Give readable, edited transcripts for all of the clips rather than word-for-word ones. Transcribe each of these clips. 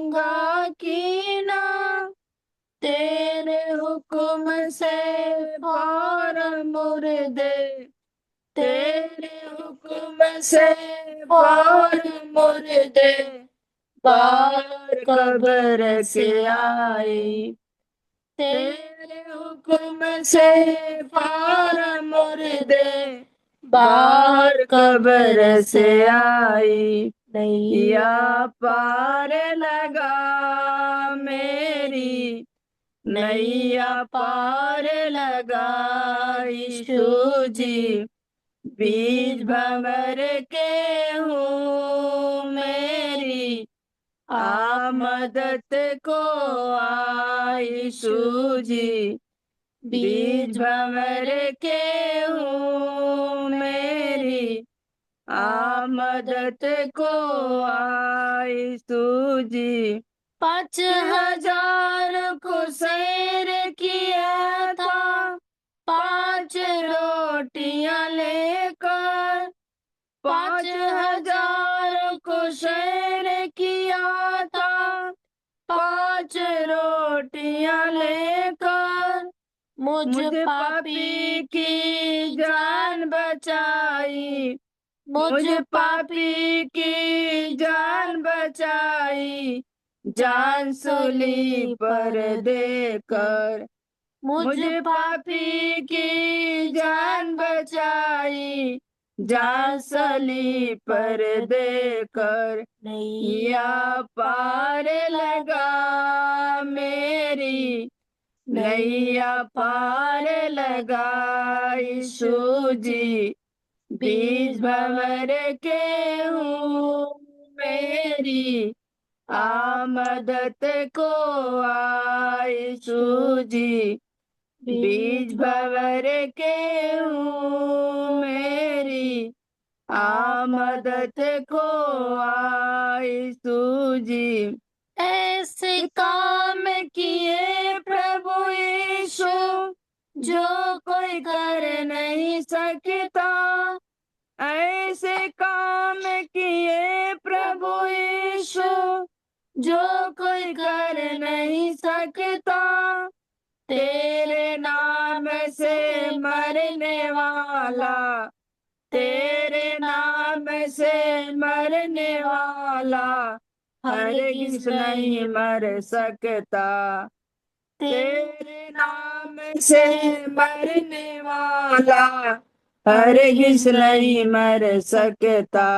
दंगा कीना, तेरे हुक्म से फौरन मुर्दे, तेरे हुक्म से फौरन मुर्दे बाहर कब्र से आई। तेरे हुक्म से फौरन मुर्दे बाहर कब्र से आई। नैया पार लगा मेरी, नैया पार लगा यीशु जी। बीच भंवर के हूँ मेरी, मदद को आ यीशु जी। बीच भंवर के हूँ मेरी, मदद को आ यीशु जी। 5,000 को सैर किया था, 5 रोटियां लेकर। 5,000 को सैर किया था, 5 रोटियां लेकर। मुझ पापी की जान बचाई, मुझ पापी की जान बचाई। जान सूली पर देकर, मुझ पापी की जान बचाई। जान सूली पर देकर, नैया पार लगा मेरी, नैया पार लगा यीशु जी। बीच भंवर के हूँ मेरी, मदद को आ यीशु जी। बीच भंवर के हूँ मेरी, मदद को आ यीशु जी। ऐसे काम किए प्रभु यीशु, जो कोई कर नहीं सकता। ऐसे काम किए प्रभु यीशु, जो कोई कर नहीं सकता। तेरे नाम से मरने वाला, तेरे नाम से मरने वाला हरगिज़ नहीं मर सकता। तेरे नाम से मरने वाला हरगिज़ नहीं मर सकता।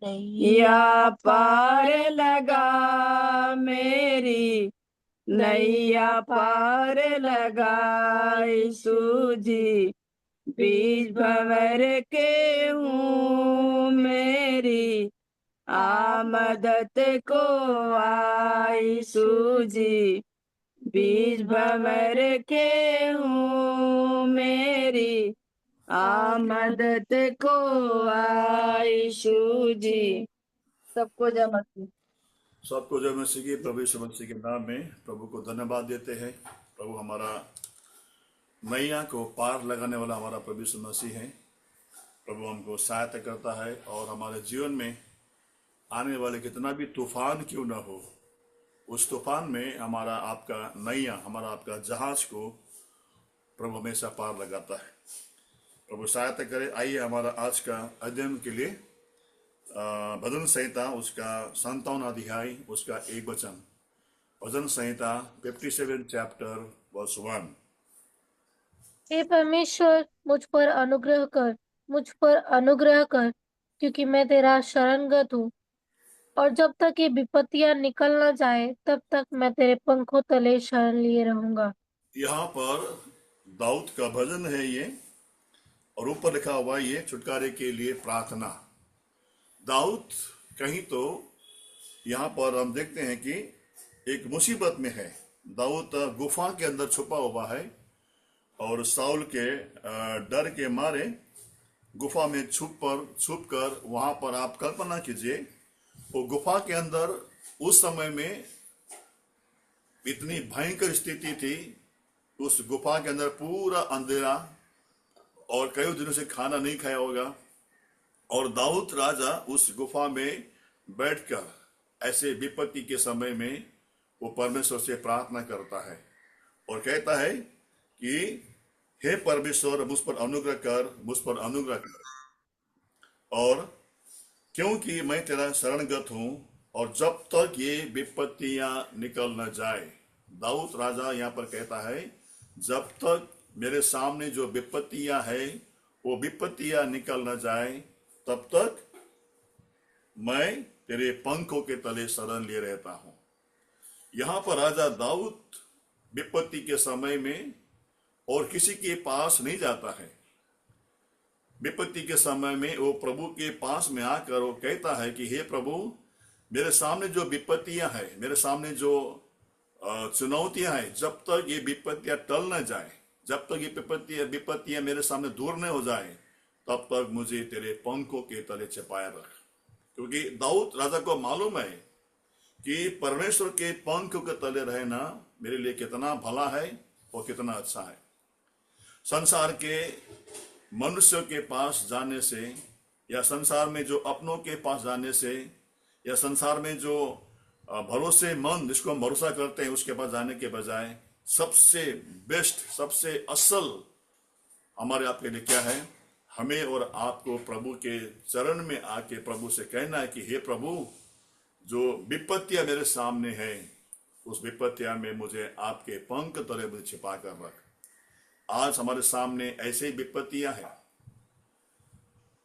नैया पार लगा मेरी, नैया पार लगा यीशु जी। बीच भंवर के हूँ मेरी, मदद को आ यीशु जी। बीच भंवर के हूँ मेरी, मदद को आ यीशु जी। सबको जय मसीह। सबको जय मसीह की, प्रभु यीशु मसीह के नाम में प्रभु को धन्यवाद देते हैं। प्रभु हमारा नैया को पार लगाने वाला हमारा प्रभु यीशु मसीह है। प्रभु हमको सहायता करता है और हमारे जीवन में आने वाले कितना भी तूफान क्यों ना हो, उस तूफान में हमारा आपका नैया, हमारा आपका जहाज को प्रभु हमेशा पार लगाता है। प्रभु सहायता करे। आइए हमारा आज का अध्ययन के लिए भजन संहिता उसका 57 अध्याय उसका 1 वचन, भजन संहिता 57 चैप्टर वर्स 1। हे परमेश्वर, मुझ पर अनुग्रह कर, मुझ पर अनुग्रह कर, क्योंकि मैं तेरा शरणगत हूँ। और जब तक ये विपत्तियां निकल न जाए, तब तक मैं तेरे पंखों तले शरण लिए रहूंगा। यहाँ पर दाऊद का भजन है ये, और ऊपर लिखा हुआ ये छुटकारे के लिए प्रार्थना। दाऊद कहीं तो यहाँ पर हम देखते हैं कि एक मुसीबत में है। दाऊद गुफा के अंदर छुपा हुआ है और साउल के डर के मारे गुफा में छुप कर वहां पर आप कल्पना कीजिए, वो गुफा के अंदर उस समय में इतनी भयंकर स्थिति थी। उस गुफा के अंदर पूरा अंधेरा और कई दिनों से खाना नहीं खाया होगा, और दाऊद राजा उस गुफा में बैठकर ऐसे विपत्ति के समय में वो परमेश्वर से प्रार्थना करता है और कहता है कि हे परमेश्वर, मुझ पर अनुग्रह कर, मुझ पर अनुग्रह कर। और क्योंकि मैं तेरा शरणगत हूं, और जब तक ये विपत्तियां निकल न जाए, दाऊद राजा यहाँ पर कहता है, जब तक मेरे सामने जो विपत्तियां है वो विपत्तियां निकल न जाए, तब तक मैं तेरे पंखों के तले शरण लिए रहता हूं। यहां पर राजा दाऊद विपत्ति के समय में और किसी के पास नहीं जाता है। विपत्ति के समय में वो प्रभु के पास में आकर वो कहता है कि हे प्रभु, मेरे सामने जो विपत्तियां हैं, मेरे सामने जो चुनौतियां हैं, जब तक ये विपत्तियां टल न जाए, जब तक ये विपत्तियां मेरे सामने दूर न हो जाए, तब तक मुझे तेरे पंखों के तले छिपाए रख। क्योंकि दाऊद राजा को मालूम है कि परमेश्वर के पंखों के तले रहना मेरे लिए कितना भला है और कितना अच्छा है। संसार के मनुष्य के पास जाने से, या संसार में जो अपनों के पास जाने से, या संसार में जो भरोसेमंद जिसको हम भरोसा करते हैं उसके पास जाने के बजाय सबसे बेस्ट, सबसे असल हमारे आपके लिए क्या है? हमें और आपको प्रभु के चरण में आके प्रभु से कहना है कि हे प्रभु, जो विपत्तियां मेरे सामने है, उस विपत्तियां में मुझे आपके पंख तले मुझे छिपा कर रख। आज हमारे सामने ऐसे ही विपत्तियां हैं।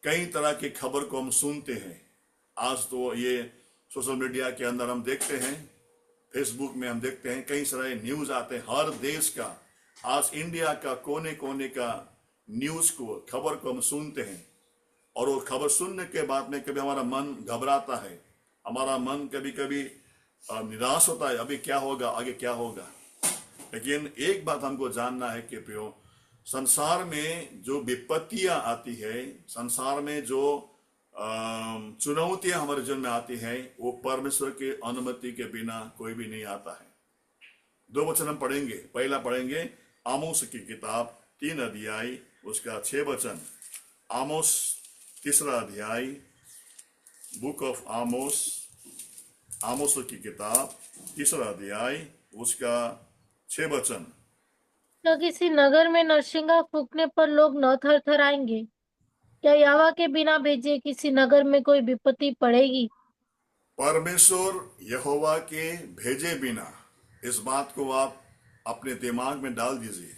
कई तरह की खबर को हम सुनते हैं। आज तो ये सोशल मीडिया के अंदर हम देखते हैं, फेसबुक में हम देखते हैं, कई सारे न्यूज आते हैं हर देश का। आज इंडिया का कोने कोने का न्यूज को, खबर को हम सुनते हैं, और वो खबर सुनने के बाद में कभी हमारा मन घबराता है, हमारा मन कभी कभी निराश होता है, अभी क्या होगा, आगे क्या होगा। लेकिन एक बात हमको जानना है कि प्रियो, संसार में जो विपत्तियां आती है, संसार में जो चुनौतियां हमारे जीवन में आती है, वो परमेश्वर के अनुमति के बिना कोई भी नहीं आता है। दो वचन हम पढ़ेंगे। पहला पढ़ेंगे आमोस की किताब 3 अध्याय उसका 6 वचन। आमोस 3 अध्याय, बुक ऑफ आमोस, आमोस की किताब 3 अध्याय उसका 6 वचन। क्या किसी नगर में नरसिंगा फूंकने पर लोग न थरथराएंगे? क्या यहोवा के बिना भेजे किसी नगर में कोई विपत्ति पड़ेगी? परमेश्वर यहोवा के भेजे बिना, इस बात को आप अपने दिमाग में डाल दीजिए।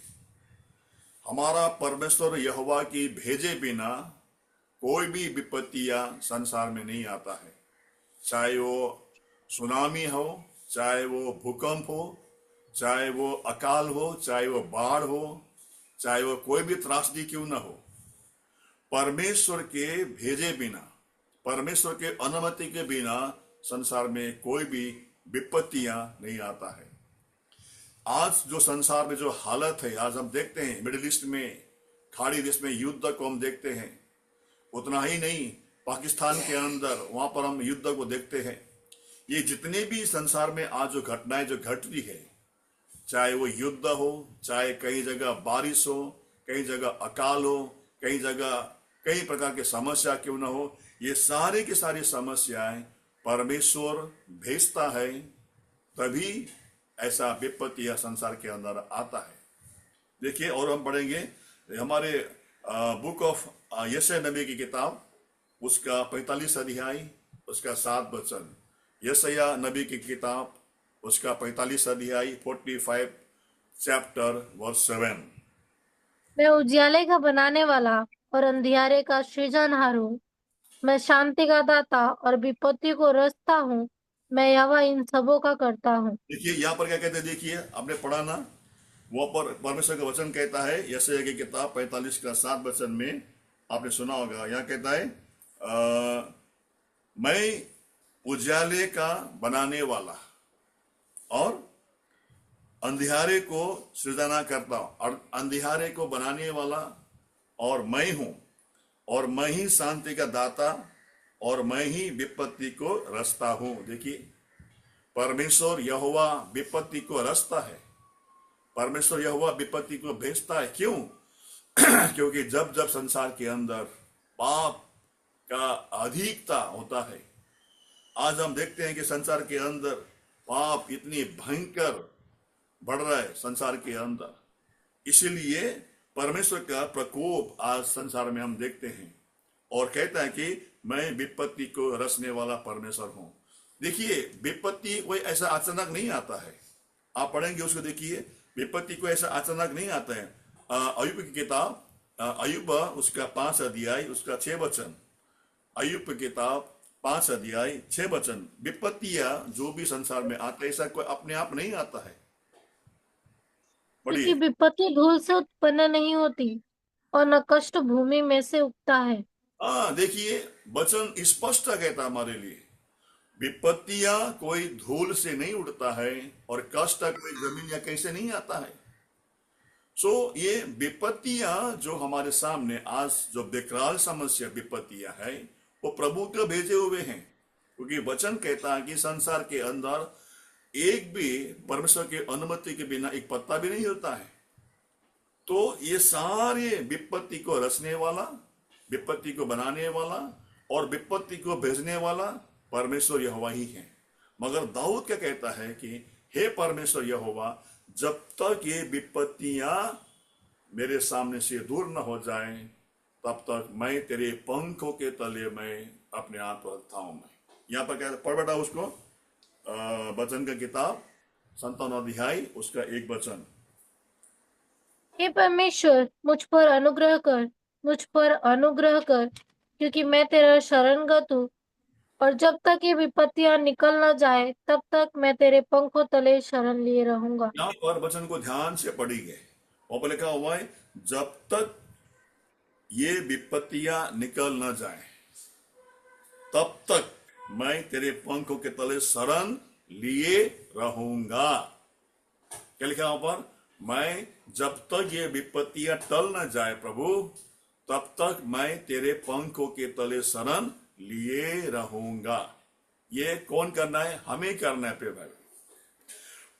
हमारा परमेश्वर यहोवा की भेजे बिना कोई भी विपत्तियां संसार में नहीं आता है। चाहे वो सुनामी हो, चाहे वो भूकंप हो, चाहे वो अकाल हो, चाहे वो बाढ़ हो, चाहे वो कोई भी त्रासदी क्यों ना हो, परमेश्वर के भेजे बिना, परमेश्वर के अनुमति के बिना संसार में कोई भी विपत्तियां नहीं आता है। आज जो संसार में जो हालत है, आज हम देखते हैं मिडिल ईस्ट में, खाड़ी देश में युद्ध को हम देखते हैं। उतना ही नहीं, पाकिस्तान के अंदर वहां पर हम युद्ध को देखते हैं। ये जितने भी संसार में आज जो घटनाएं जो घट रही है, चाहे वो युद्ध हो, चाहे कई जगह बारिश हो, कई जगह अकाल हो, कई जगह कई प्रकार की समस्या क्यों ना हो, ये सारी की सारी समस्याएं परमेश्वर भेजता है, तभी ऐसा विपत्ति या संसार के अंदर आता है। देखिए, और हम पढ़ेंगे हमारे बुक ऑफ यशायाह नबी की किताब उसका 45 अध्याय उसका 7 वचन। यशायाह नबी की किताब उसका 45 अध्याय 45 चैप्टर वर्स 7। मैं उजियाले का बनाने वाला और अंधियारे का सृजनहार हूँ। मैं शांति का दाता और विपत्ति को रचता हूँ। मैं यहोवा इन सबों का करता हूँ। देखिए यहाँ पर क्या कहते हैं, देखिए आपने पढ़ा ना, वो पर परमेश्वर का वचन कहता है यशायाह की किताब 45 का 7 वचन में, आपने सुना होगा। यहाँ कहता है मैं उजाले का बनाने वाला और अंधियारे को सृजना करता हूं, और अंधियारे को बनाने वाला और मैं हूं, और मैं ही शांति का दाता और मैं ही विपत्ति को रचता हूं। देखिए, परमेश्वर यहोवा विपत्ति को रचता है, परमेश्वर यहोवा विपत्ति को भेजता है। क्यों? क्योंकि जब जब संसार के अंदर पाप का अधिकता होता है, आज हम देखते हैं कि संसार के अंदर पाप इतनी भयंकर बढ़ रहा है संसार के अंदर। इसीलिए परमेश्वर का प्रकोप आज संसार में हम देखते हैं, और कहता है कि मैं विपत्ति को रचने वाला परमेश्वर हूं। देखिए, विपत्ति कोई ऐसा अचानक नहीं आता है। आप पढ़ेंगे उसको, देखिए विपत्ति को ऐसा अचानक नहीं आता है। अय्यूब की किताब, अय्यूब उसका 5 अध्याय उसका 6 वचन, अय्यूब की किताब 5 अध्याय 6 वचन। विपत्तियां जो भी संसार में आते हैं, ऐसा कोई अपने आप नहीं आता है। क्योंकि पढ़िए। विपत्ति धूल से उत्पन्न नहीं होती और न कष्ट भूमि में से उगता है। हाँ, देखिए वचन स्पष्ट कहता है हमारे लिए, विपत्तियां कोई धूल से नहीं उड़ता है और कष्ट कोई जमीन या कैसे नहीं आता है। ये विपत्तियां जो हमारे सामने आज जो विकराल समस्या विपत्तियां है, वो प्रभु के भेजे हुए हैं। क्योंकि वचन कहता है कि संसार के अंदर एक भी परमेश्वर की अनुमति के बिना एक पत्ता भी नहीं हिलता है। तो ये सारे विपत्ति को रचने वाला, विपत्ति को बनाने वाला और विपत्ति को भेजने वाला परमेश्वर यहोवा ही है। मगर दाऊद क्या कहता है कि हे परमेश्वर यहोवा, जब तक ये विपत्तियां मेरे सामने से दूर न हो जाएं, तब तक मैं तेरे पंखों के तले में अपने आप रखता हूं। मैं यहाँ पर क्या पढ़ बैठा उसको, वचन का किताब 57 अध्याय उसका 1 वचन। हे परमेश्वर, मुझ पर अनुग्रह कर, मुझ पर अनुग्रह कर, क्योंकि मैं तेरा शरणगत हूँ। और जब तक ये विपत्तियां निकल न जाए, तब तक मैं तेरे पंखों तले शरण लिए रहूंगा। यहाँ पर वचन को ध्यान से पढ़िए। वहां पर लिखा हुआ है, जब तक ये विपत्तियां निकल न जाए, तब तक मैं तेरे पंखों के तले शरण लिए रहूंगा। क्या लिखा वहां पर? मैं जब तक ये विपत्तियां टल न जाए प्रभु, तब तक मैं तेरे पंखों के तले शरण लिए रहूंगा। ये कौन करना है? हमें करना है प्रिय भाई।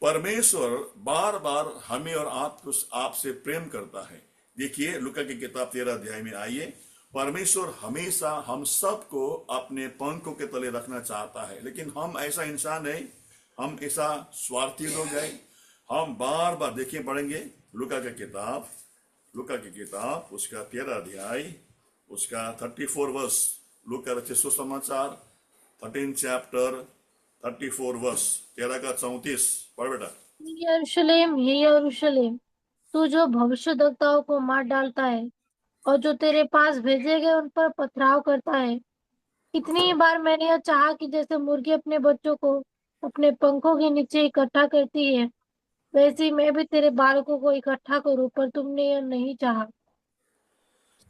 परमेश्वर बार बार हमें और आपको आपसे प्रेम करता है। देखिए लूका की किताब 13 अध्याय में आइए। परमेश्वर हमेशा हम सबको अपने पंखों के तले रखना चाहता है, लेकिन हम ऐसा इंसान है, हम ऐसा स्वार्थी लोग हैं। हम बार बार, देखिए पढ़ेंगे लूका की किताब, लूका की किताब उसका 13 अध्याय उसका 34 वर्ष। लूका रचित सुसमाचार 13 चैप्टर 34 वर्ष, 13 का 34। पढ़ बेटा। हे यरूशलेम, तू जो भविष्यद्वक्ताओं को मार डालता है और जो तेरे पास भेजे गए उन पर पथराव करता है, कितनी ही बार मैंने यह चाहा कि जैसे मुर्गी अपने बच्चों को अपने पंखों के नीचे इकट्ठा करती है, वैसे ही मैं भी तेरे बालकों को इकट्ठा करूं, पर तुमने यह नहीं चाहा।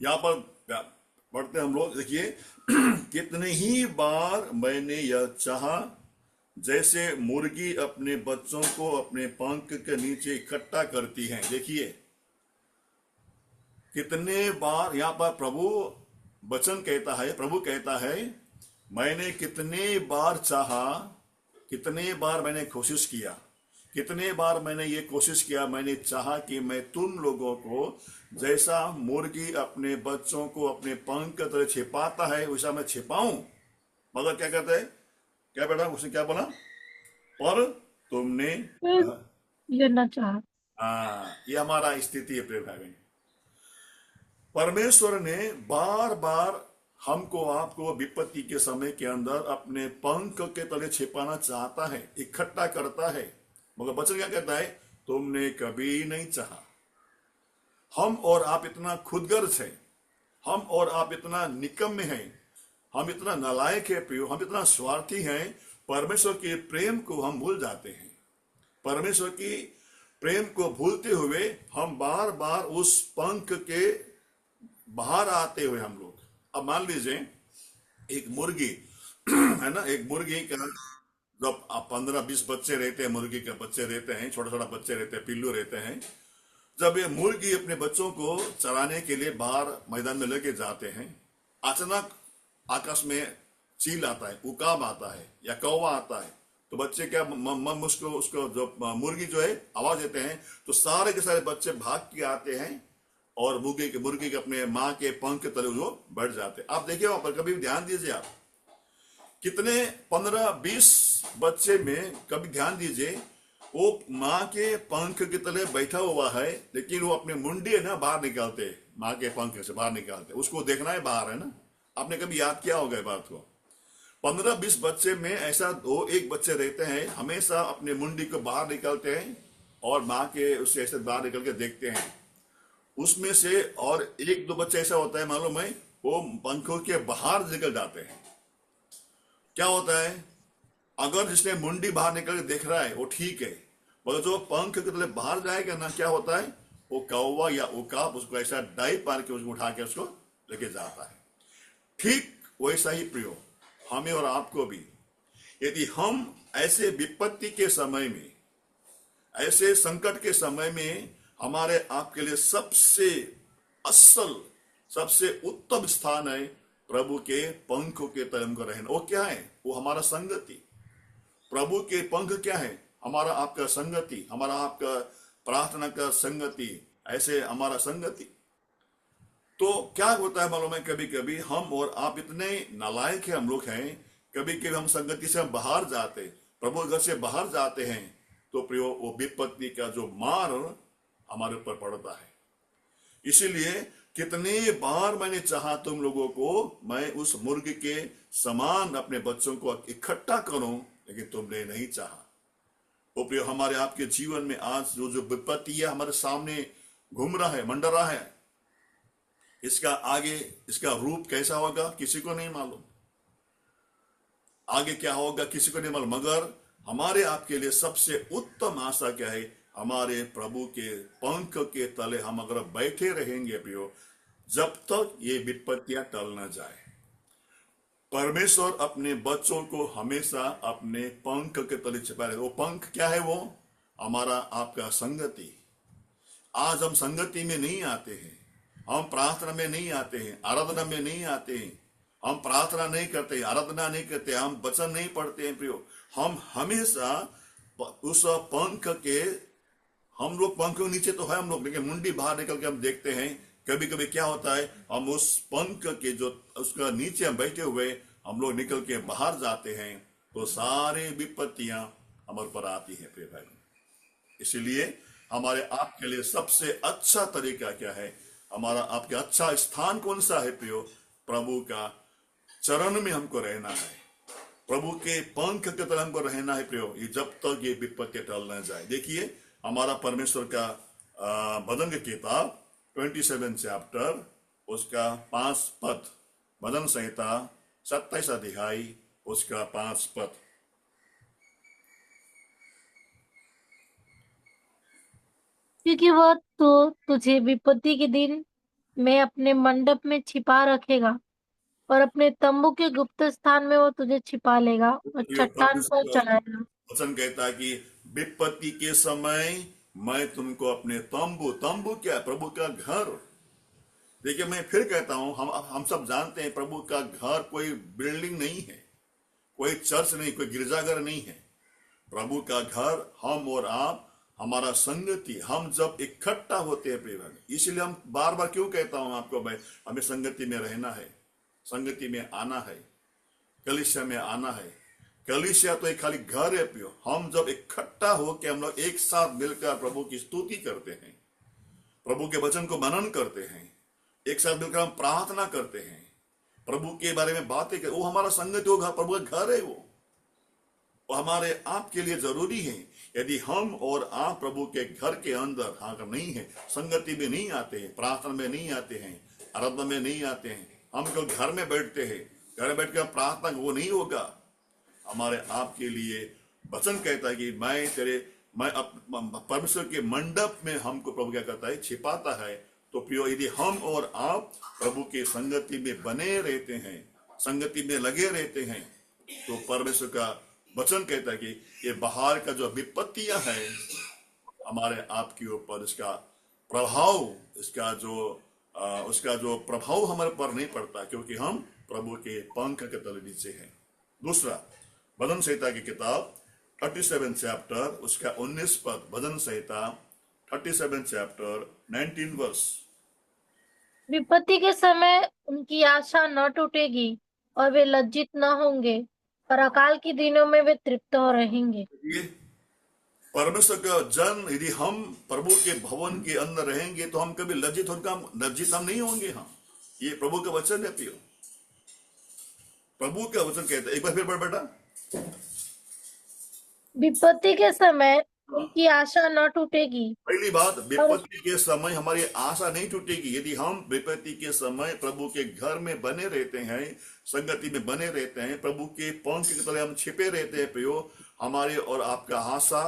यहाँ पर पढ़ते हम लोग, देखिए कितने ही बार मैंने यह चाहा, जैसे मुर्गी अपने बच्चों को अपने पंख के नीचे इकट्ठा करती है। देखिए कितने बार यहाँ पर प्रभु वचन कहता है, प्रभु कहता है, मैंने कितने बार चाहा, कितने बार मैंने कोशिश किया, कितने बार मैंने ये कोशिश किया, मैंने चाहा कि मैं तुम लोगों को जैसा मुर्गी अपने बच्चों को अपने पंख की तरह छिपाता है वैसा मैं छिपाऊं। मगर क्या कहते हैं, क्या बेटा उसने क्या बोला? पर तुमने यह न चाहा। ये हमारा स्थिति है प्रिय भाई। परमेश्वर ने बार बार हमको आपको विपत्ति के समय के अंदर अपने पंख के तले छिपाना चाहता है, इकट्ठा करता है। मगर वचन क्या कहता है? तुमने कभी नहीं चाहा। हम और आप इतना खुदगर्ज है, हम और आप इतना निकम्मे हैं, हम इतना नालायक है प्रियो, हम इतना स्वार्थी हैं, परमेश्वर के प्रेम को हम भूल जाते हैं। परमेश्वर की प्रेम को भूलते हुए हम बार बार उस पंख के बाहर आते हुए हम लोग, अब मान लीजिए एक मुर्गी है ना, एक मुर्गी का जब 15-20 बच्चे रहते हैं, मुर्गी के बच्चे रहते हैं, छोटा छोटा बच्चे रहते हैं, पिल्लू रहते हैं। जब ये मुर्गी अपने बच्चों को चराने के लिए बाहर मैदान में लेके जाते हैं, अचानक आकाश में चील आता है, उकाब आता है या कौवा आता है, तो बच्चे क्या उसको उसको जो मुर्गी जो है आवाज देते हैं, तो सारे के सारे बच्चे भाग के आते हैं और मुर्गी के अपने माँ के पंख के तले वो बैठ जाते हैं। आप देखिए वहां पर, कभी भी ध्यान दीजिए आप, कितने 15-20 बच्चे में कभी ध्यान दीजिए, वो माँ के पंख के तले बैठा हुआ है, लेकिन वो अपने मुंडी है ना बाहर निकालते, माँ के पंख से बाहर निकालते, उसको देखना है बाहर है ना। आपने कभी याद किया होगा इस बात को। 15-20 बच्चे में ऐसा दो एक बच्चे रहते हैं, हमेशा अपने मुंडी को बाहर निकालते हैं और माँ के उससे ऐसे बाहर निकल के देखते हैं। उसमें से और एक दो बच्चे ऐसा होता है मालूम है, वो पंखों के बाहर निकल जाते हैं। क्या होता है, अगर जिसने मुंडी बाहर निकल के देख रहा है वो ठीक है, मगर जो पंख के तले बाहर जाएगा ना, क्या होता है, वो कौवा या उकाब उसको ऐसा डाई मार के उसको उठा के उसको लेके जाता है। ठीक वैसा ही प्रियो हमें और आपको भी, यदि हम ऐसे विपत्ति के समय में, ऐसे संकट के समय में, हमारे आपके लिए सबसे असल, सबसे उत्तम स्थान है प्रभु के पंखों के तले हमको रहना। वो क्या है, वो हमारा संगति। प्रभु के पंख क्या है, हमारा आपका संगति, हमारा आपका प्रार्थना का संगति, ऐसे हमारा संगति। तो क्या होता है मालूम है, कभी कभी हम और आप इतने नालायक है, हम लोग हैं, कभी कभी हम संगति से हम बाहर जाते, प्रभु घर से बाहर जाते हैं, तो प्रियो वो विपत्ति का जो मार हमारे ऊपर पड़ता है। इसीलिए कितने बार मैंने चाहा तुम लोगों को मैं उस मुर्ग के समान अपने बच्चों को इकट्ठा करूं, लेकिन तुमने नहीं चाहा। वो प्रियो हमारे आपके जीवन में आज जो जो विपत्ति है हमारे सामने घूम रहा है, मंडरा रहा है, इसका आगे इसका रूप कैसा होगा किसी को नहीं मालूम, आगे क्या होगा किसी को नहीं मालूम। मगर हमारे आपके लिए सबसे उत्तम आशा क्या है, हमारे प्रभु के पंख के तले हम अगर बैठे रहेंगे प्रियो, जब तक ये विपत्तियां टल न जाए। परमेश्वर अपने बच्चों को हमेशा अपने पंख के तले छिपा रहे। वो पंख क्या है, वो हमारा आपका संगति। आज हम संगति में नहीं आते हैं, हम प्रार्थना में नहीं आते हैं, आराधना में नहीं आते हैं, हम प्रार्थना नहीं करते, आराधना नहीं करते, हम वचन नहीं पढ़ते हैं प्रियो। हम हमेशा उस पंख के, हम लोग पंख के नीचे तो है हम लोग, लेकिन मुंडी बाहर निकल के हम देखते हैं। कभी कभी क्या होता है, हम उस पंख के जो उसका नीचे हम बैठे हुए, हम लोग निकल के बाहर जाते हैं, तो सारे विपत्तियां हमारे पर आती है प्रिय भाई। इसीलिए हमारे आपके लिए सबसे अच्छा तरीका क्या है, हमारा आपके अच्छा स्थान कौन सा है प्रियो, प्रभु का चरण में हमको रहना है, प्रभु के पंख के तरह हमको रहना है प्रियो, ये जब तक ये विपत्ति टल न जाए। देखिए हमारा परमेश्वर का भजन की किताब 27 चैप्टर उसका 5 पद, भजन संहिता 27 अध्याय उसका 5 पद। क्योंकि वह तो तुझे विपत्ति के दिन में अपने मंडप में छिपा रखेगा और अपने तंबू के गुप्त स्थान में वो तुझे छिपा लेगा और प्रियो चट्टान पर परमेश्वर चढ़ाएगा। वचन कहता है कि विपत्ति के समय मैं तुमको अपने तंबू, तंबू क्या है, प्रभु का घर। देखिए मैं फिर कहता हूं, हम सब जानते हैं प्रभु का घर कोई बिल्डिंग नहीं है, कोई चर्च नहीं, कोई गिरजाघर नहीं है। प्रभु का घर हम और आप, हमारा संगति, हम जब इकट्ठा होते हैं प्रिय भाई। इसलिए हम बार बार क्यों कहता हूं आपको, भाई हमें संगति में रहना है, संगति में आना है, कलीसिया में आना है। कलीसिया तो एक खाली घर है प्रियो। हम जब इकट्ठा होकर हम लोग एक साथ मिलकर प्रभु की स्तुति करते हैं, प्रभु के वचन को मनन करते हैं, एक साथ मिलकर हम प्रार्थना करते हैं, प्रभु के बारे में बातें करते, वो हमारा संगति होगा, प्रभु का घर है वो हमारे आपके लिए जरूरी है। यदि हम और आप प्रभु के घर के अंदर अगर नहीं है, संगति में नहीं आते हैं, प्रार्थना में नहीं आते हैं, आराधना में नहीं आते हैं, हम केवल घर में बैठते हैं, घर में बैठ कर प्रार्थना, वो नहीं होगा। हमारे आपके लिए वचन कहता है कि मैं परमेश्वर के मंडप में हमको प्रभु क्या करता है, छिपाता है। तो प्रियो यदि हम और आप प्रभु के संगति में बने रहते हैं, संगति में लगे रहते हैं, तो परमेश्वर का वचन कहता है कि ये बाहर का जो विपत्तियां हैं हमारे आपके ऊपर, इसका प्रभाव, उसका जो प्रभाव हमारे पर नहीं पड़ता, क्योंकि हम प्रभु के पंख के तले नीचे हैं। दूसरा, भजन संहिता की किताब 37 चैप्टर उसका 19 पद, भजन संहिता 37 चैप्टर 19 वर्स। विपत्ति के समय उनकी आशा न टूटेगी और वे लज्जित न होंगे। और अकाल के दिनों में वे तृप्त हो रहेंगे। ये परमेश्वर का जन यदि हम प्रभु के भवन के अंदर रहेंगे तो हम कभी लज्जित हम नहीं होंगे। हम, ये प्रभु का वचन है प्रियो। प्रभु का वचन कहता है, एक बार फिर पढ़ बेटा। विपत्ति के समय उनकी आशा न टूटेगी। पहली बात, और विपत्ति के समय हमारी आशा नहीं टूटेगी। यदि हम विपत्ति के समय प्रभु के घर में बने रहते हैं, संगति में बने रहते हैं, प्रभु के पंख के तले हम छिपे रहते हैं प्रियो, हमारे और आपका आशा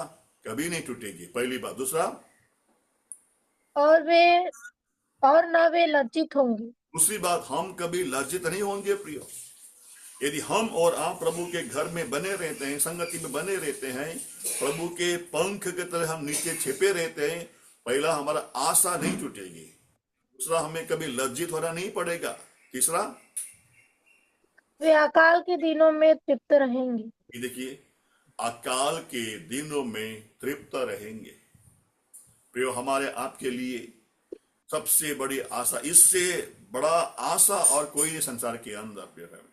कभी नहीं टूटेगी। पहली बात। दूसरा, और वे और न वे लज्जित होंगे। दूसरी बात, हम कभी लज्जित नहीं होंगे प्रियो। यदि हम और आप प्रभु के घर में बने रहते हैं, संगति में बने रहते हैं, प्रभु के पंख के तरह हम नीचे छिपे रहते हैं, पहला, हमारा आशा नहीं टूटेगी। दूसरा, हमें कभी लज्जित होना नहीं पड़ेगा। तीसरा, वे अकाल के दिनों में तृप्त रहेंगे। ये देखिए, अकाल के दिनों में तृप्त रहेंगे। प्रियो, हमारे आपके लिए सबसे बड़ी आशा, इससे बड़ा आशा और कोई नहीं संसार के अंदर प्रिय है।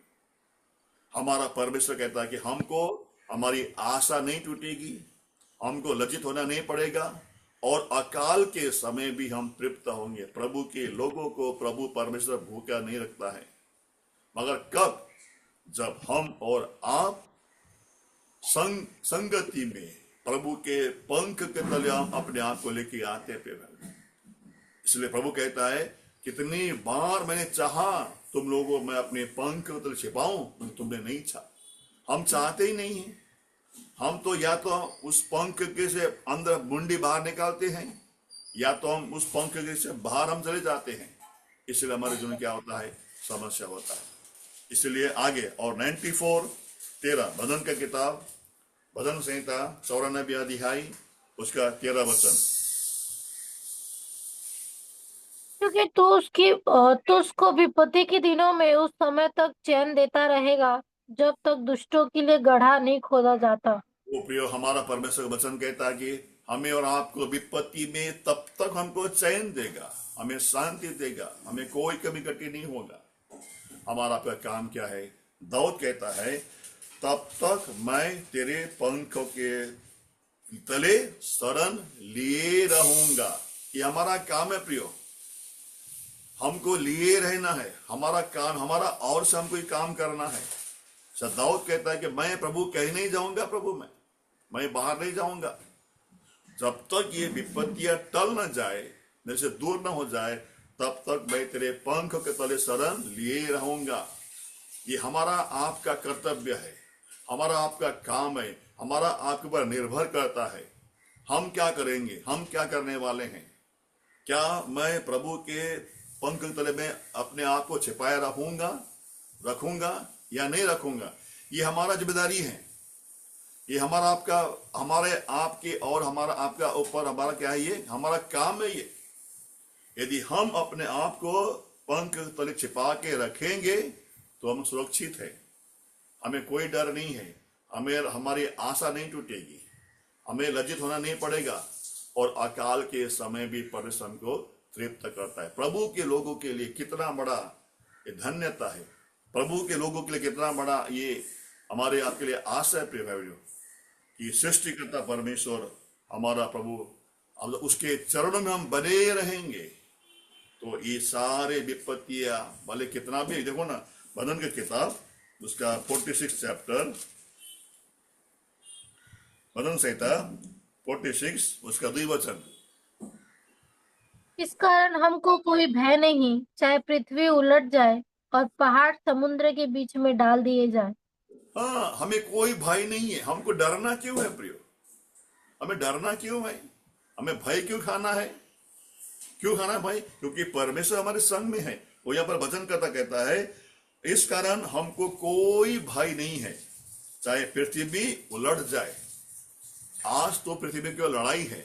हमारा परमेश्वर कहता है कि हमको हमारी आशा नहीं टूटेगी, हमको लज्जित होना नहीं पड़ेगा, और अकाल के समय भी हम तृप्त होंगे। प्रभु के लोगों को प्रभु परमेश्वर भूखा नहीं रखता है, मगर कब? जब हम और आप संगति में प्रभु के पंख के तले हम अपने आप को लेके आते हैं। इसलिए प्रभु कहता है, कितनी बार मैंने चाहा तुम लोगों में अपने पंख के तले छिपाऊं, तुमने नहीं चाहा। हम चाहते ही नहीं है। हम तो या तो उस पंख के से अंदर मुंडी बाहर निकालते हैं, या तो हम उस पंख के से बाहर हम चले जाते हैं। इसलिए हमारे जीवन क्या होता है? समस्या होता है। इसलिए आगे, और 94:13 भजन का किताब, भजन संहिता 94 अध्याय उसका 13 वचन। क्योंकि तू उसको विपत्ति के दिनों में उस समय तक चैन देता रहेगा जब तक दुष्टों के लिए गड्ढा नहीं खोदा जाता। वो प्रियो, हमारा परमेश्वर का वचन कहता है कि हमें और आपको विपत्ति में तब तक हमको चैन देगा, हमें शांति देगा, हमें कोई कमी कटी नहीं होगा। हमारा आपका काम क्या है? दाऊद कहता है, तब तक मैं तेरे पंखों के तले शरण लिए रहूंगा। ये हमारा काम है प्रियो, हमको लिए रहना है। हमारा काम, हमारा और से हमको काम करना है। दाऊद कहता है कि मैं प्रभु कहीं नहीं जाऊंगा, प्रभु मैं बाहर नहीं जाऊंगा जब तक ये विपत्तियां टल न जाए, मेरे से दूर न हो जाए, तब तक मैं तेरे पंख के तले शरण लिए रहूंगा। ये हमारा आपका कर्तव्य है, हमारा आपका काम है, हमारा आपके ऊपर निर्भर करता है। हम क्या करेंगे, हम क्या करने वाले हैं? क्या मैं प्रभु के पंख के तले में अपने आप को छिपाया रखूंगा या नहीं रखूंगा? ये हमारा जिम्मेदारी है। ये हमारे आपके और हमारा आपका ऊपर हमारा क्या है? ये हमारा काम है। ये यदि हम अपने आप को पंख के तले छिपा के रखेंगे तो हम सुरक्षित है, हमें कोई डर नहीं है, हमें हमारी आशा नहीं टूटेगी, हमें लज्जित होना नहीं पड़ेगा, और अकाल के समय भी परिश्रम को तृप्त करता है। प्रभु के लोगों के लिए कितना बड़ा ये धन्यता है, प्रभु के लोगों के लिए कितना बड़ा ये हमारे आपके लिए आशा है प्रिय भाइयों, कि सृष्टिकर्ता परमेश्वर हमारा प्रभु, अब उसके चरणों में हम बने रहेंगे तो ये सारे विपत्तियां भले कितना भी, देखो ना भजन की किताब उसका 46 चैप्टर, भजन संहिता 46 उसका 2 वचन। इस कारण हमको कोई भय नहीं, चाहे पृथ्वी उलट जाए और पहाड़ समुद्र के बीच में डाल दिए जाए। हाँ, हमें कोई भय नहीं है। हमको डरना क्यों है प्रियो? हमें डरना क्यों है? हमें भय क्यों खाना है? क्यों खाना है भाई? क्योंकि परमेश्वर हमारे संग में है। वो यहाँ पर भजन करता कहता है, इस कारण हमको कोई भय नहीं है, चाहे पृथ्वी उलट जाए। आज तो पृथ्वी की लड़ाई है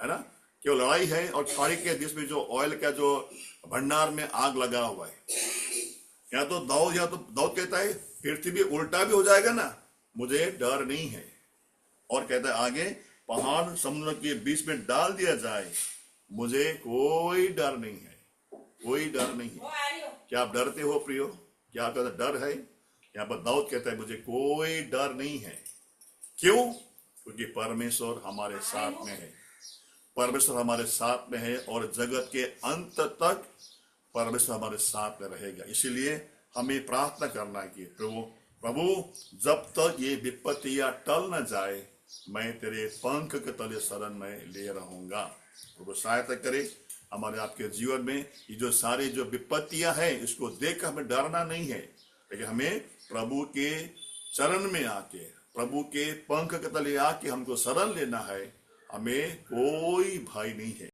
ना? क्यों लड़ाई है? और खाड़ी के देश में जो ऑयल का जो भंडार में आग लगा हुआ है, या तो दाऊद कहता है पृथ्वी उल्टा भी हो जाएगा ना, मुझे डर नहीं है। और कहता है आगे, पहाड़ समुद्र के बीच में डाल दिया जाए, मुझे कोई डर नहीं है, कोई डर नहीं है। क्या आप डरते हो प्रियो? क्या आपका डर है? यहाँ पर दाऊद कहता है मुझे कोई डर नहीं है। क्यों? क्योंकि परमेश्वर हमारे साथ में है। परमेश्वर हमारे साथ में है और जगत के अंत तक परमेश्वर हमारे साथ में रहेगा। इसीलिए हमें प्रार्थना करना है कि प्रभु प्रभु जब तक ये विपत्तियां टल न जाए, मैं तेरे पंख के तले शरण में ले रहूंगा। प्रभु सहायता करे हमारे आपके जीवन में। ये जो सारी जो विपत्तियां हैं इसको देख हमें डरना नहीं है, लेकिन हमें प्रभु के चरण में आके, प्रभु के पंख के तले आके हमको शरण लेना है। हमें कोई भय नहीं है।